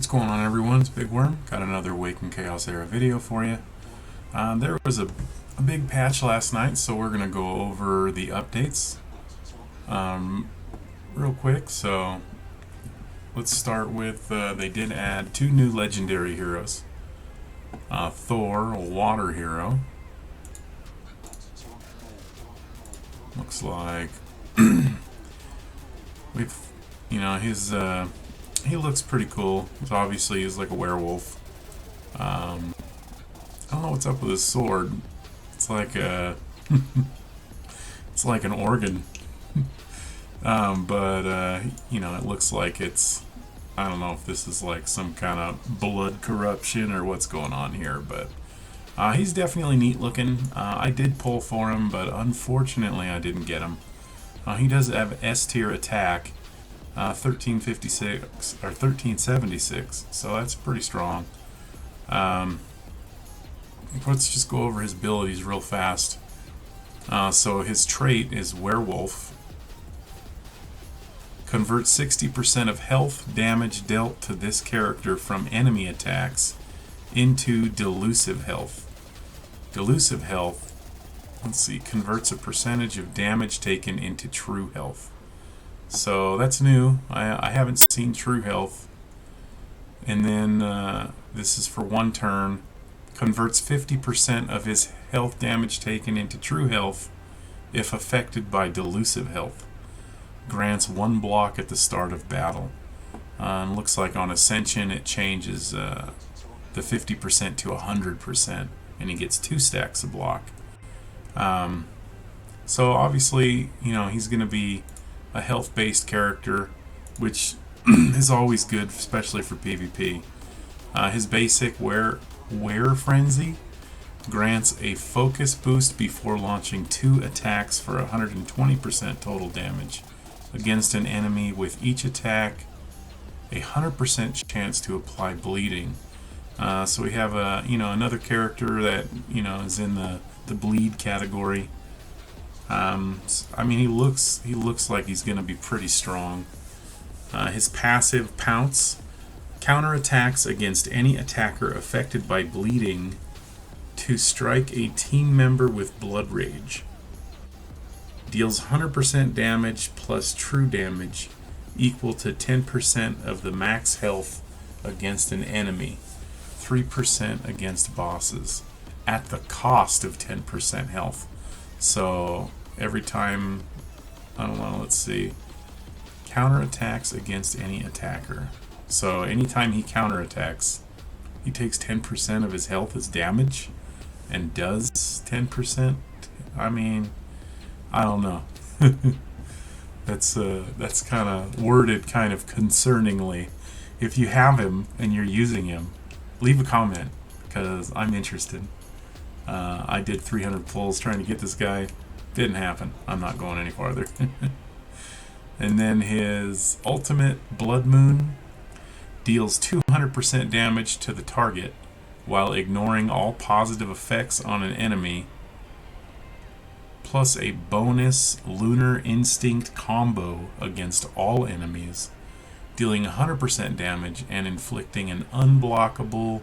What's going on, everyone? It's Big Worm. Got another Awaken Chaos Era video for you. There was a big patch last night, so we're going to go over the updates real quick. So let's start with, they did add two new legendary heroes. Thor, a water hero. Looks like we've, he looks pretty cool. Obviously, he's like a werewolf. I don't know what's up with his sword. It's like a, it's like an organ. It looks like it's, I don't know if this is like some kind of blood corruption or what's going on here, but he's definitely neat looking. I did pull for him, but unfortunately I didn't get him. He does have S tier attack, 1356 or 1376, so that's pretty strong. Let's just go over his abilities real fast. So his trait is werewolf. Converts 60% of health damage dealt to this character from enemy attacks into delusive health. Delusive health, let's see, converts a percentage of damage taken into true health. So that's new. I haven't seen true health. And then this is for one turn. Converts 50% of his health damage taken into true health if affected by delusive health. Grants one block at the start of battle. And looks like on Ascension it changes the 50% to 100%, and he gets 2 stacks of block. So obviously, he's going to be a health-based character, which is always good, especially for PvP. His basic Wear Frenzy grants a focus boost before launching 2 attacks for 120% total damage against an enemy, with each attack a 100% chance to apply bleeding. So we have another character that is in the bleed category. He looks like he's going to be pretty strong. His passive Pounce counterattacks against any attacker affected by bleeding to strike a team member with blood rage. Deals 100% damage plus true damage equal to 10% of the max health against an enemy, 3% against bosses, at the cost of 10% health. So every time, let's see, counterattacks against any attacker. So anytime he counterattacks, he takes 10% of his health as damage and does 10%. I don't know. That's kind of worded kind of concerningly. If you have him and you're using him, leave a comment, because I'm interested. I did 300 pulls trying to get this guy. Didn't happen. I'm not going any farther. And then his ultimate Blood Moon deals 200% damage to the target while ignoring all positive effects on an enemy, plus a bonus Lunar Instinct combo against all enemies, dealing 100% damage and inflicting an unblockable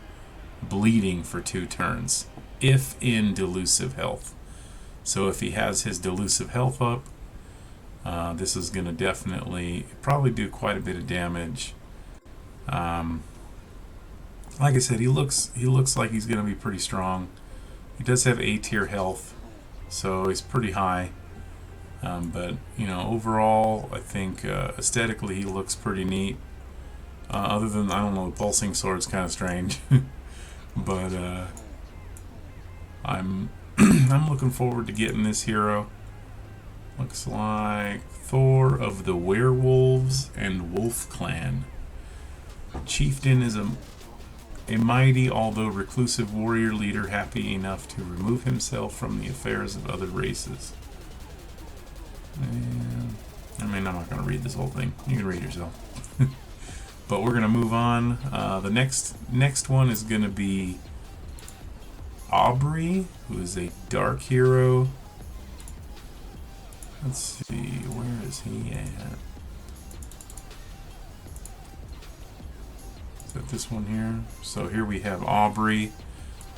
bleeding for 2 turns, if in delusive health. So if he has his delusive health up, this is going to definitely probably do quite a bit of damage. Like I said, he looks like he's going to be pretty strong. He does have A tier health, so he's pretty high. But overall, I think aesthetically he looks pretty neat. Other than, I don't know, the pulsing sword's kind of strange. But I'm looking forward to getting this hero. Looks like Thor of the Werewolves and Wolf Clan. Chieftain is a mighty, although reclusive warrior leader, happy enough to remove himself from the affairs of other races. And, I'm not going to read this whole thing. You can read yourself. But we're going to move on. The next one is going to be Aubrey, who is a dark hero. Let's see, where is he at? that this one here? So here we have Aubrey.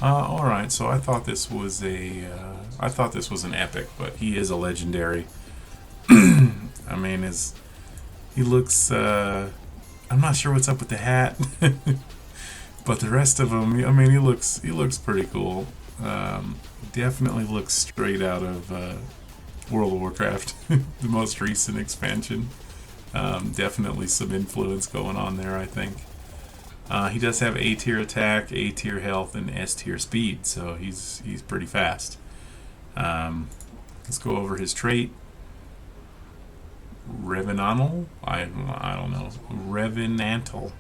All right, so I thought this was an epic, but he is a legendary. I mean, he looks. I'm not sure what's up with the hat, but the rest of him, I mean, he looks pretty cool. Definitely looks straight out of World of Warcraft, the most recent expansion. Definitely some influence going on there, I think. He does have A tier attack, A tier health, and S tier speed, so he's pretty fast. Let's go over his trait. Revenantal? I don't know. Revenantal.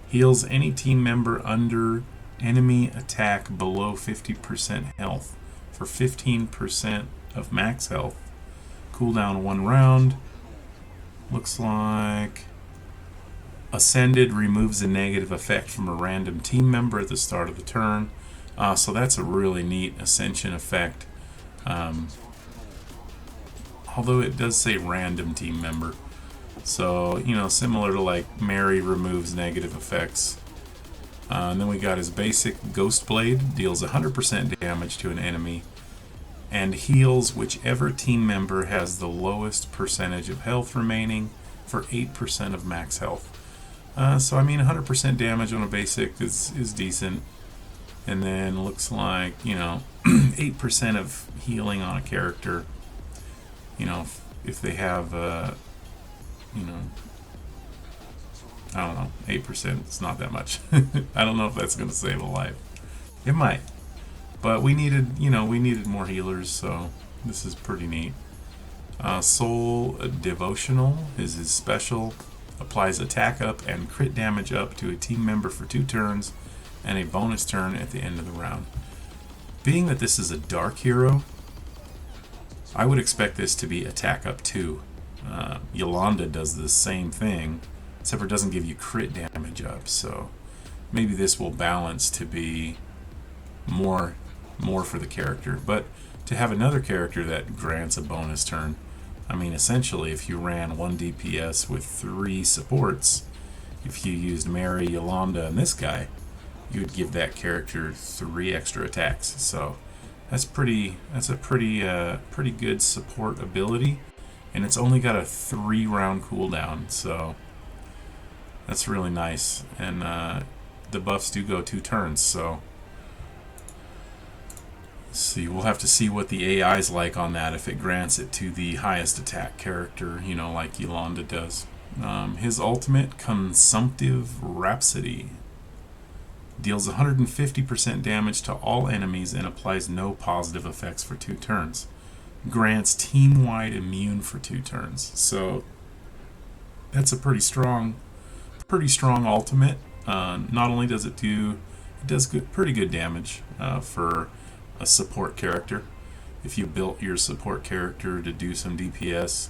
Heals any team member under enemy attack below 50% health for 15% of max health. Cooldown 1 round. Looks like Ascended removes a negative effect from a random team member at the start of the turn. So that's a really neat Ascension effect. Although it does say random team member. So, similar to like Mary removes negative effects. And then we got his basic Ghost Blade, deals 100% damage to an enemy, and heals whichever team member has the lowest percentage of health remaining for 8% of max health. So, I mean, 100% damage on a basic is decent. And then looks like, 8% of healing on a character. If they have, I don't know, 8%, it's not that much. I don't know if that's going to save a life. It might. But we needed more healers, so this is pretty neat. Soul Devotional is his special. Applies attack up and crit damage up to a team member for 2 turns, and a bonus turn at the end of the round. Being that this is a dark hero, I would expect this to be attack up 2. Yolanda does the same thing, except for it doesn't give you crit damage up, so maybe this will balance to be more for the character. But to have another character that grants a bonus turn, I mean, essentially, if you ran 1 DPS with 3 supports, if you used Mary, Yolanda, and this guy, you would give that character 3 extra attacks. So that's a pretty good support ability, and it's only got a 3-round cooldown, so that's really nice. And the buffs do go 2 turns, so see, we'll have to see what the AI is like on that, if it grants it to the highest attack character, like Yolanda does. His ultimate, Consumptive Rhapsody, deals 150% damage to all enemies and applies no positive effects for 2 turns. Grants team-wide immune for 2 turns. So that's a pretty strong ultimate. Not only does it does pretty good damage for a support character. If you built your support character to do some DPS,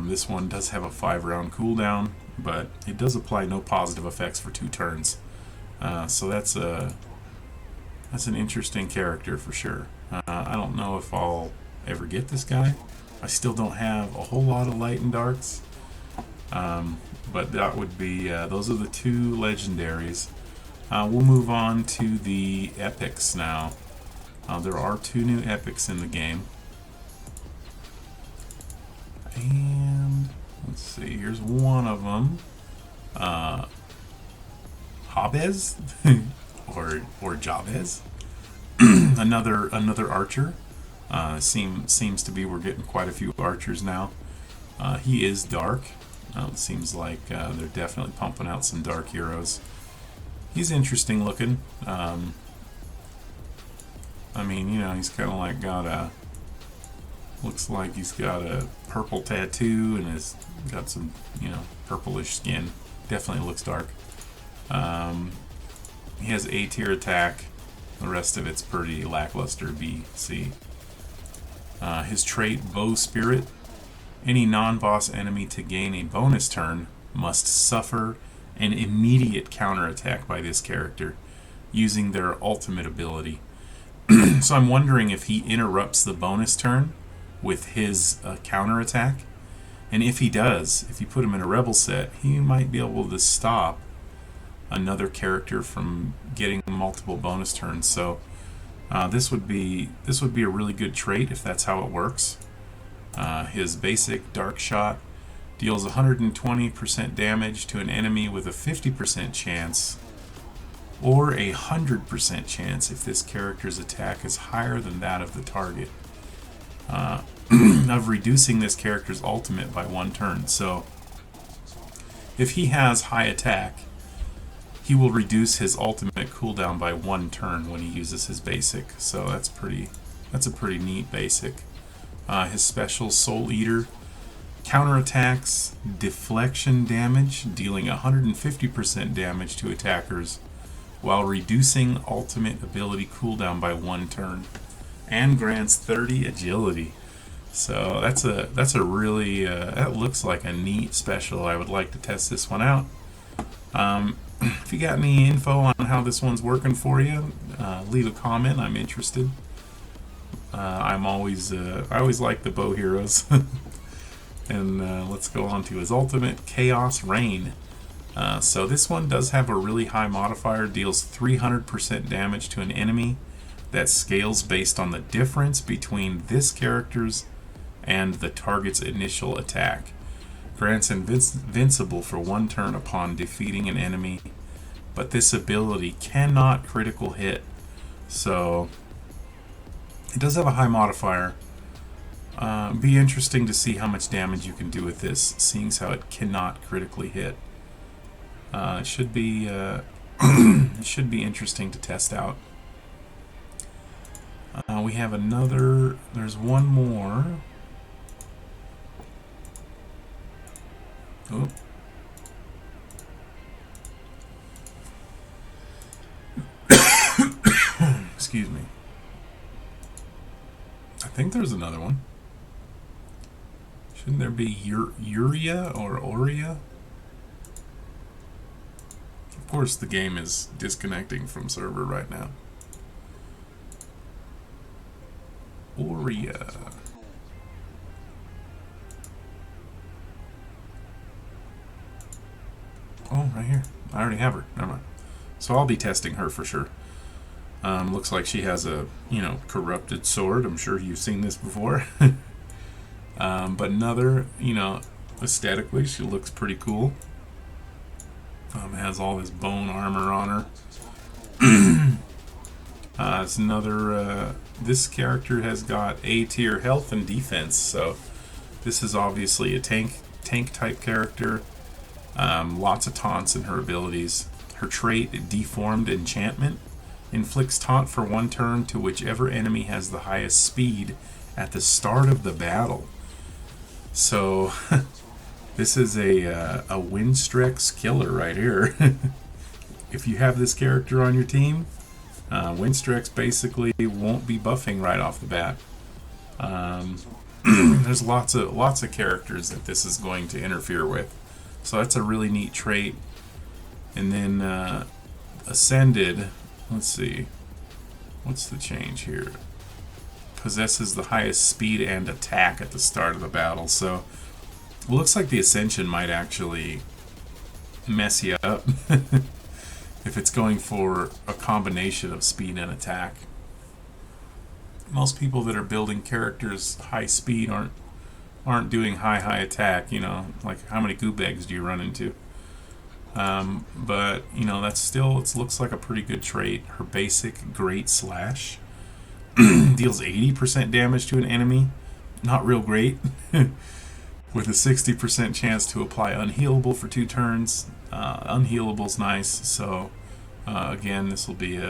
this one does have a 5-round cooldown, but it does apply no positive effects for 2 turns. So that's an interesting character for sure. I don't know if I'll ever get this guy. I still don't have a whole lot of light and darks, but that would be those are the 2 legendaries. We'll move on to the epics now. There are 2 new epics in the game, and let's see. Here's one of them. Jabez or Jabez, another archer. Seems to be we're getting quite a few archers now. He is dark. It seems like they're definitely pumping out some dark heroes. He's interesting looking. I mean, he's kind of like looks like he's got a purple tattoo and has got some, purplish skin. Definitely looks dark. He has A tier attack. The rest of it's pretty lackluster B, C. His trait, Bow Spirit. Any non-boss enemy to gain a bonus turn must suffer an immediate counterattack by this character using their ultimate ability. So I'm wondering if he interrupts the bonus turn with his counterattack. And if he does, if you put him in a rebel set, he might be able to stop another character from getting multiple bonus turns. So this would be a really good trait if that's how it works. His basic Dark Shot deals 120% damage to an enemy with a 50% chance or a 100% chance if this character's attack is higher than that of the target, of reducing this character's ultimate by 1 turn. So if he has high attack, he will reduce his ultimate cooldown by 1 turn when he uses his basic. So that's a pretty neat basic. His special Soul Eater counterattacks deflection damage, dealing 150% damage to attackers while reducing ultimate ability cooldown by 1 turn, and grants 30 agility. So that's a really that looks like a neat special. I would like to test this one out. If you got any info on how this one's working for you, leave a comment. I'm interested. I always like the bow heroes. And let's go on to his ultimate, Chaos Rain. So this one does have a really high modifier, deals 300% damage to an enemy that scales based on the difference between this character's and the target's initial attack. Grants invincible for 1 turn upon defeating an enemy, but this ability cannot critical hit. So it does have a high modifier. Be interesting to see how much damage you can do with this, seeing as how it cannot critically hit. It should be it should be interesting to test out. We have another. There's one more. Oh. Excuse me. I think there's another one. Shouldn't there be Uria or Aurea? Of course, the game is disconnecting from server right now. Aurea. Oh, right here. I already have her. Never mind. So I'll be testing her for sure. Looks like she has a, corrupted sword. I'm sure you've seen this before. But another, aesthetically, she looks pretty cool. Has all this bone armor on her. It's another, this character has got A tier health and defense, so this is obviously a tank type character. Lots of taunts in her abilities. Her trait, Deformed Enchantment, inflicts taunt for 1 turn to whichever enemy has the highest speed at the start of the battle. So this is a Windstrex killer right here. If you have this character on your team, Windstrex basically won't be buffing right off the bat. There's lots of characters that this is going to interfere with. So that's a really neat trait. And then Ascended, let's see, what's the change here? Possesses the highest speed and attack at the start of the battle. So it looks like the Ascension might actually mess you up if it's going for a combination of speed and attack. Most people that are building characters high speed aren't doing high attack, like how many goop eggs do you run into? But that's still, it looks like a pretty good trait. Her basic Great Slash deals 80% damage to an enemy, not real great, with a 60% chance to apply Unhealable for 2 turns. Unhealable's nice, so again, this will be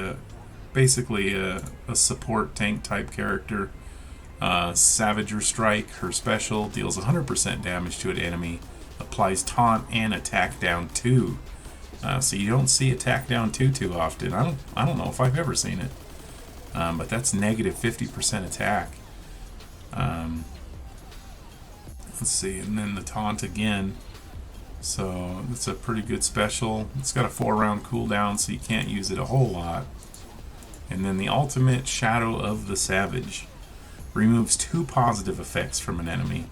basically a support tank type character. Savager Strike, her special, deals 100% damage to an enemy, applies taunt and attack down 2. So you don't see attack down 2 too often. I don't know if I've ever seen it. But that's negative 50% attack. Let's see, and then the taunt again. So it's a pretty good special. It's got a 4-round cooldown, so you can't use it a whole lot. And then the ultimate, Shadow of the Savage, removes 2 positive effects from an enemy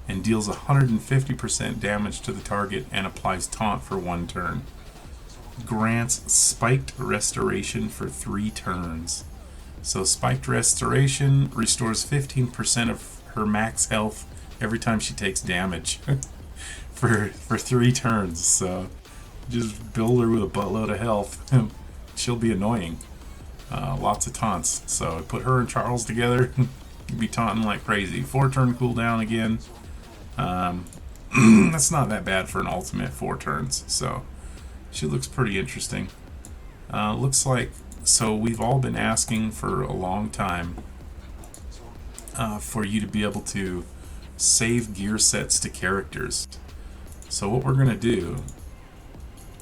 and deals 150% damage to the target and applies taunt for 1 turn. grants spiked restoration for 3 turns. So spiked restoration restores 15% of her max health every time she takes damage for 3 turns. So just build her with a buttload of health. She'll be annoying. Lots of taunts. So put her and Charles together. You'd be taunting like crazy. 4-turn cooldown again. That's not that bad for an ultimate 4 turns. So she looks pretty interesting. Looks like, so we've all been asking for a long time for you to be able to save gear sets to characters. So what we're going to do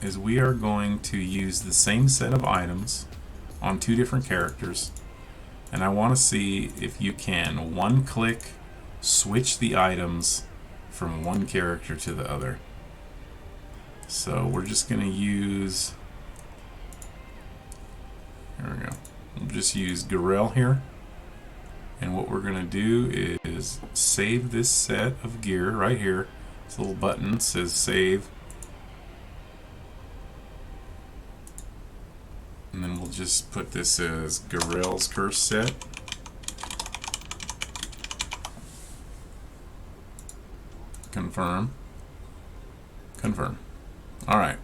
is we are going to use the same set of items on 2 different characters, and I want to see if you can one-click switch the items from one character to the other. So we're just going to use, there we go, we'll just use Garel here, and what we're going to do is save this set of gear right here. This little button says save, and then we'll just put this as Garel's curse set. Confirm. Confirm. Alright.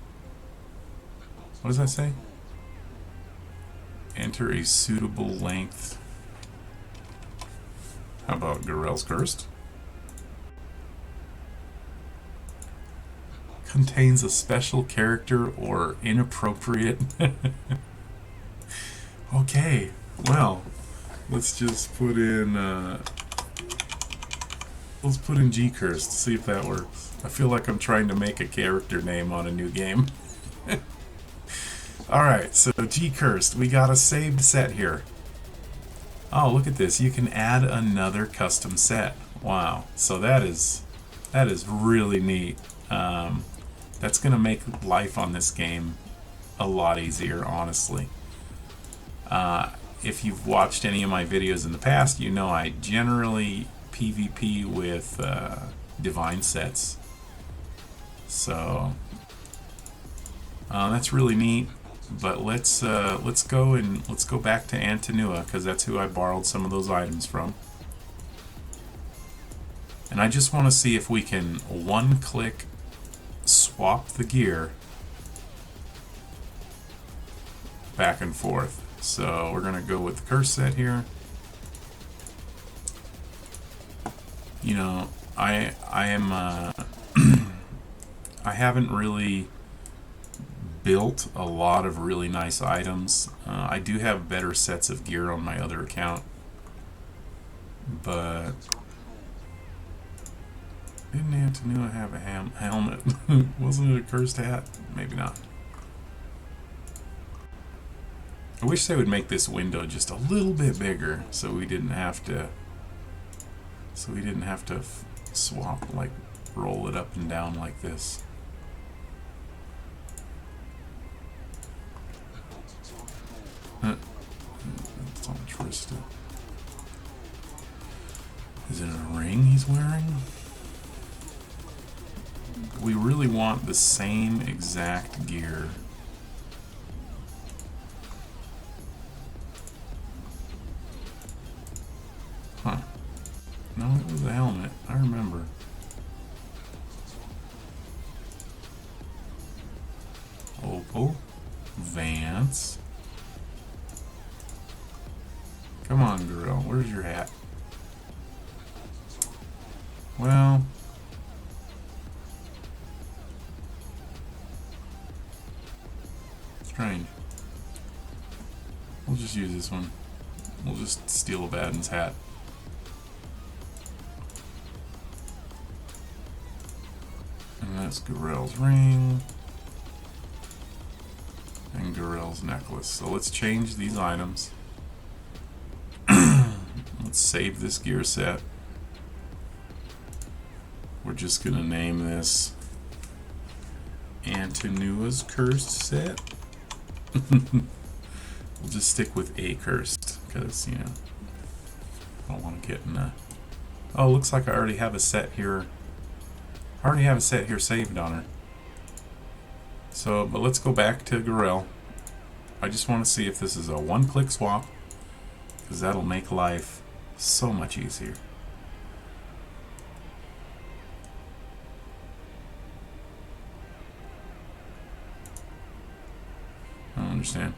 What does that say? Enter a suitable length. How about Garel's Cursed? Contains a special character or inappropriate. Okay, well, let's just put in let's put in G Cursed, see if that works. I feel like I'm trying to make a character name on a new game. Alright, so G Cursed, we got a saved set here. Oh, look at this, you can add another custom set. Wow, so that is really neat. That's gonna make life on this game a lot easier, honestly. If you've watched any of my videos in the past, you know I generally PvP with divine sets. So that's really neat. But let's go back to Antonua, because that's who I borrowed some of those items from. And I just want to see if we can one-click swap the gear back and forth. So we're gonna go with the curse set here. You know, I am I haven't really built a lot of really nice items. I do have better sets of gear on my other account, but didn't Antonua have a helmet? Wasn't it a cursed hat? Maybe not. I wish they would make this window just a little bit bigger, so we didn't have to swap, like roll it up and down like this. That's on Trista. Is it a ring he's wearing? We really want the same exact gear. Huh. No, it was a helmet. I remember. Opal. Vance. Come on, girl. Where's your hat? Well... strange. We'll just use this one. We'll just steal Abaddon's hat. And that's Garel's ring. And Garel's necklace. So let's change these items. Let's save this gear set. We're just gonna name this Antonua's cursed set. We'll just stick with a cursed, because, you know, I don't want to get in a... Oh, looks like I already have a set here. I already have a set here saved on her. So, but let's go back to Gorel. I just want to see if this is a one-click swap, because that'll make life so much easier. I don't understand.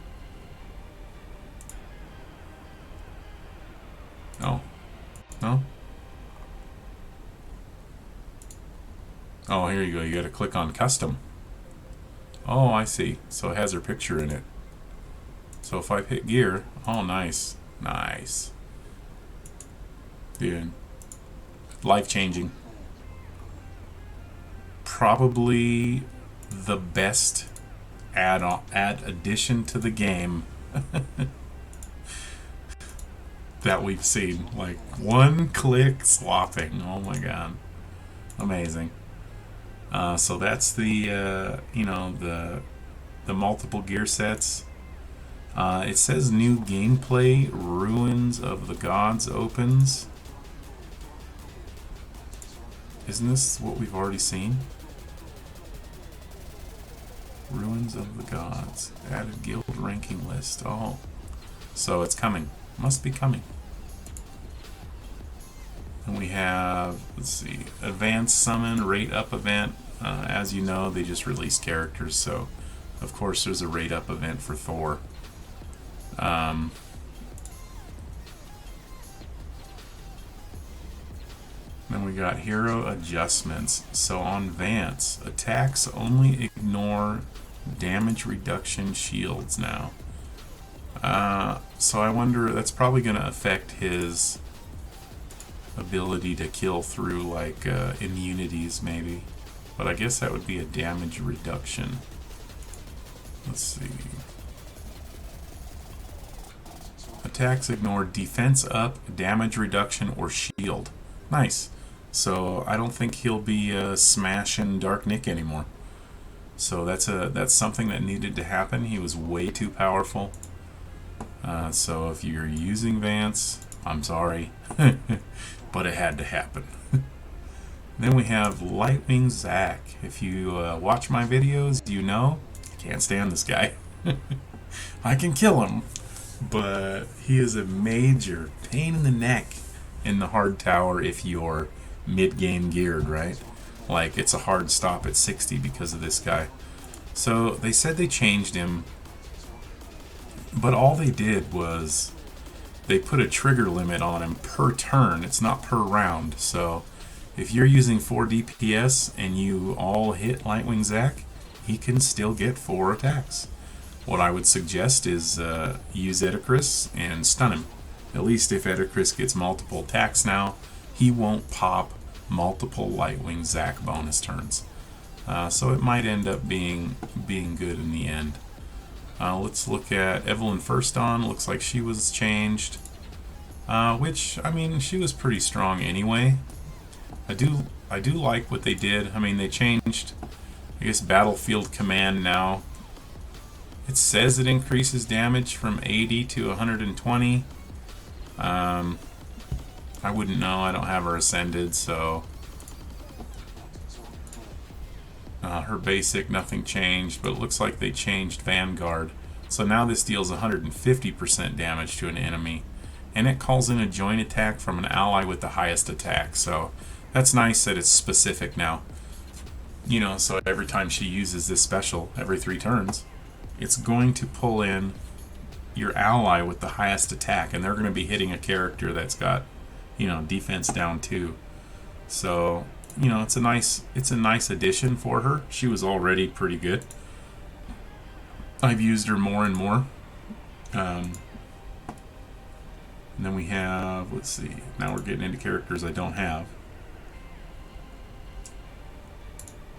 Oh. No? Oh, here you go. You gotta click on custom. Oh, I see. So it has her picture in it. So if I hit gear, oh, nice. Nice. Dude. Life-changing. Probably the best add addition to the game that we've seen. Like, one-click swapping. Oh my god. Amazing. So that's the the multiple gear sets. It says new gameplay, Ruins of the Gods opens. Isn't this what we've already seen? Ruins of the Gods. Added guild ranking list. Oh. So it's coming. Must be coming. And we have, let's see, Advanced Summon, Rate Up event. As you know, they just released characters, so of course there's a Rate Up event for Thor. Then we got hero adjustments. So on Vance, attacks only ignore damage reduction shields now. So I wonder, that's probably going to affect his ability to kill through like immunities maybe. But I guess that would be a damage reduction. Let's see. Attacks ignore defense up, damage reduction, or shield. Nice. So I don't think he'll be smashing Dark Nick anymore. So that's something that needed to happen. He was way too powerful. So if you're using Vance, I'm sorry, but it had to happen. Then we have Lightwing Zack. If you watch my videos, you know I can't stand this guy. I can kill him, but he is a major pain in the neck in the hard tower if you're mid-game geared, right? Like, it's a hard stop at 60 because of this guy. So they said they changed him, but all they did was they put a trigger limit on him per turn. It's not per round. So if you're using 4 DPS and you all hit Lightwing Zack, he can still get 4 attacks. What I would suggest is use Edicris and stun him. At least if Edicris gets multiple attacks now, he won't pop multiple Lightwing Zack bonus turns. So it might end up being good in the end. Let's look at Evelyn Firston. Looks like she was changed. Which, I mean, she was pretty strong anyway. I do like what they did. I mean, they changed, I guess, Battlefield Command now. It says it increases damage from 80 to 120. I wouldn't know. I don't have her ascended, so her basic, nothing changed, but it looks like they changed Vanguard. So now this deals 150% damage to an enemy, and it calls in a joint attack from an ally with the highest attack. So that's nice that it's specific now. You know, so every time she uses this special, every 3 turns, it's going to pull in your ally with the highest attack, and they're going to be hitting a character that's got, you know, defense down 2. So, you know, it's a nice addition for her. She was already pretty good. I've used her more and more. And then we have, let's see, now we're getting into characters I don't have.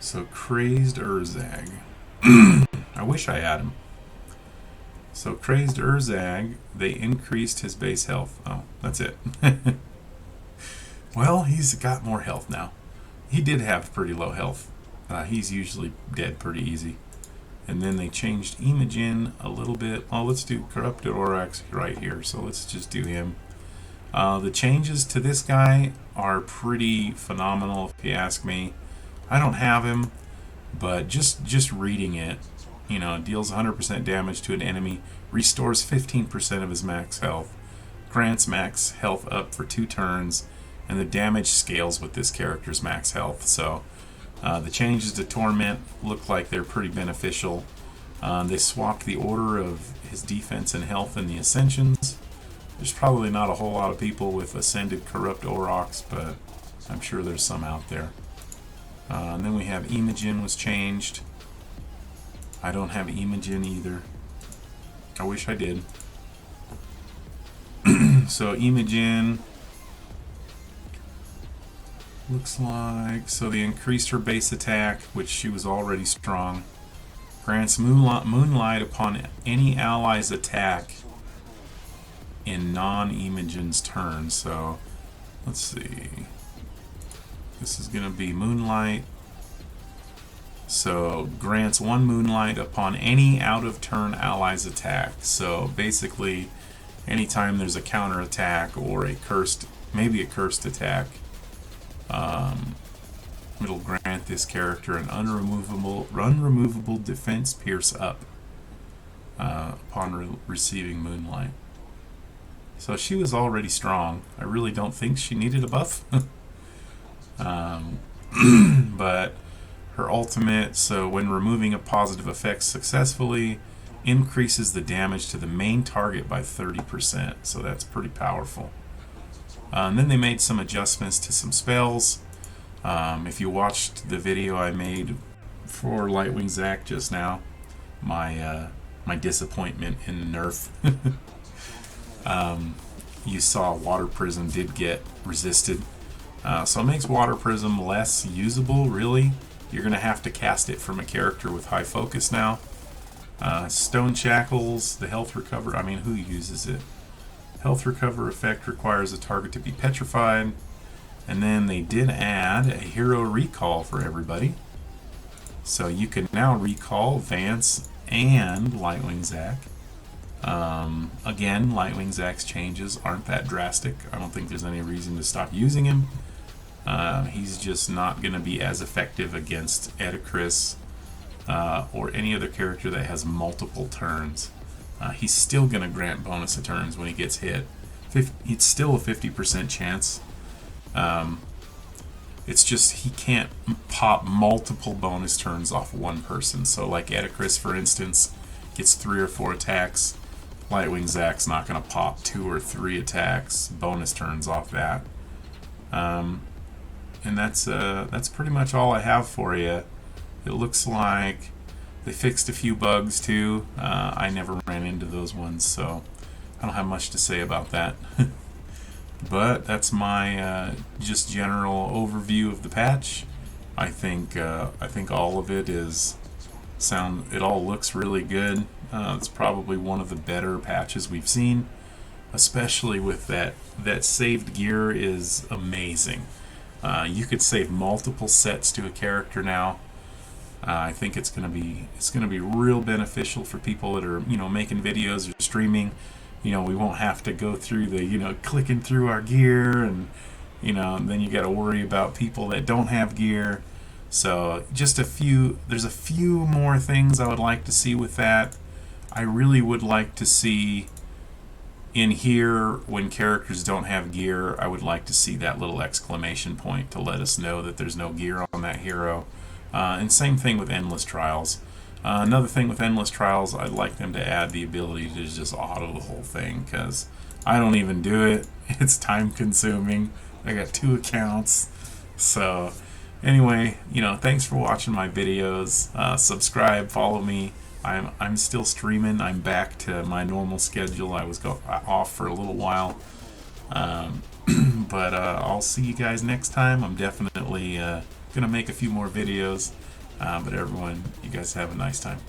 So Crazed Urzag. I wish I had him. So Crazed Urzag, they increased his base health. Oh, that's it. Well, he's got more health now. He did have pretty low health. He's usually dead pretty easy. And then they changed Imogen a little bit. Oh, let's do Corrupted Orax right here. So let's just do him. The changes to this guy are pretty phenomenal, if you ask me. I don't have him, but just reading it, deals 100% damage to an enemy, restores 15% of his max health, grants max health up for 2 turns, and the damage scales with this character's max health. So the changes to Torment look like they're pretty beneficial. They swapped the order of his defense and health in the Ascensions. There's probably not a whole lot of people with Ascended Corrupt Aurochs, but I'm sure there's some out there. And then we have Imogen was changed. I don't have Imogen either. I wish I did. So Imogen looks like, so they increased her base attack, which she was already strong. Grants Moonlight upon any ally's attack in non-Imogen's turn. So let's see. This is going to be Moonlight. So grants 1 Moonlight upon any out-of-turn ally's attack. So basically, anytime there's a counter attack or maybe a cursed attack, it'll grant this character an unremovable defense pierce up upon receiving Moonlight. So she was already strong. I really don't think she needed a buff. But her ultimate, so when removing a positive effect successfully, increases the damage to the main target by 30%. So that's pretty powerful. And then they made some adjustments to some spells. If you watched the video I made for Lightwing Zack just now, my disappointment in nerf, you saw Water Prism did get resisted. So it makes Water Prism less usable, really. You're going to have to cast it from a character with high focus now. Stone Shackles, the health recover, who uses it? Health recover effect requires a target to be petrified. And then they did add a hero recall for everybody. So you can now recall Vance and Lightwing Zack. Again, Lightwing Zack's changes aren't that drastic. I don't think there's any reason to stop using him. He's just not going to be as effective against Edicris or any other character that has multiple turns. He's still going to grant bonus of turns when he gets hit. It's still a 50% chance. It's just he can't pop multiple bonus turns off one person. So like Edicris, for instance, gets 3 or 4 attacks. Lightwing Zack's not going to pop 2 or 3 attacks, bonus turns off that. And that's pretty much all I have for you. It looks like they fixed a few bugs too. I never ran into those ones, so I don't have much to say about that. But that's my just general overview of the patch. I think all of it it all looks really good. It's probably one of the better patches we've seen, especially with that saved gear is amazing. You could save multiple sets to a character now. I think it's gonna be real beneficial for people that are making videos or streaming. We won't have to go through the clicking through our gear and then you got to worry about people that don't have gear. So there's a few more things I would like to see with that. I really would like to see in here when characters don't have gear, I would like to see that little exclamation point to let us know that there's no gear on that hero. And same thing with Endless Trials. Another thing with Endless Trials, I'd like them to add the ability to just auto the whole thing, because I don't even do it. It's time consuming. I got 2 accounts. So anyway, thanks for watching my videos. Subscribe, follow me. I'm still streaming. I'm back to my normal schedule. I was off for a little while. But I'll see you guys next time. I'm definitely gonna make a few more videos. But everyone, you guys have a nice time.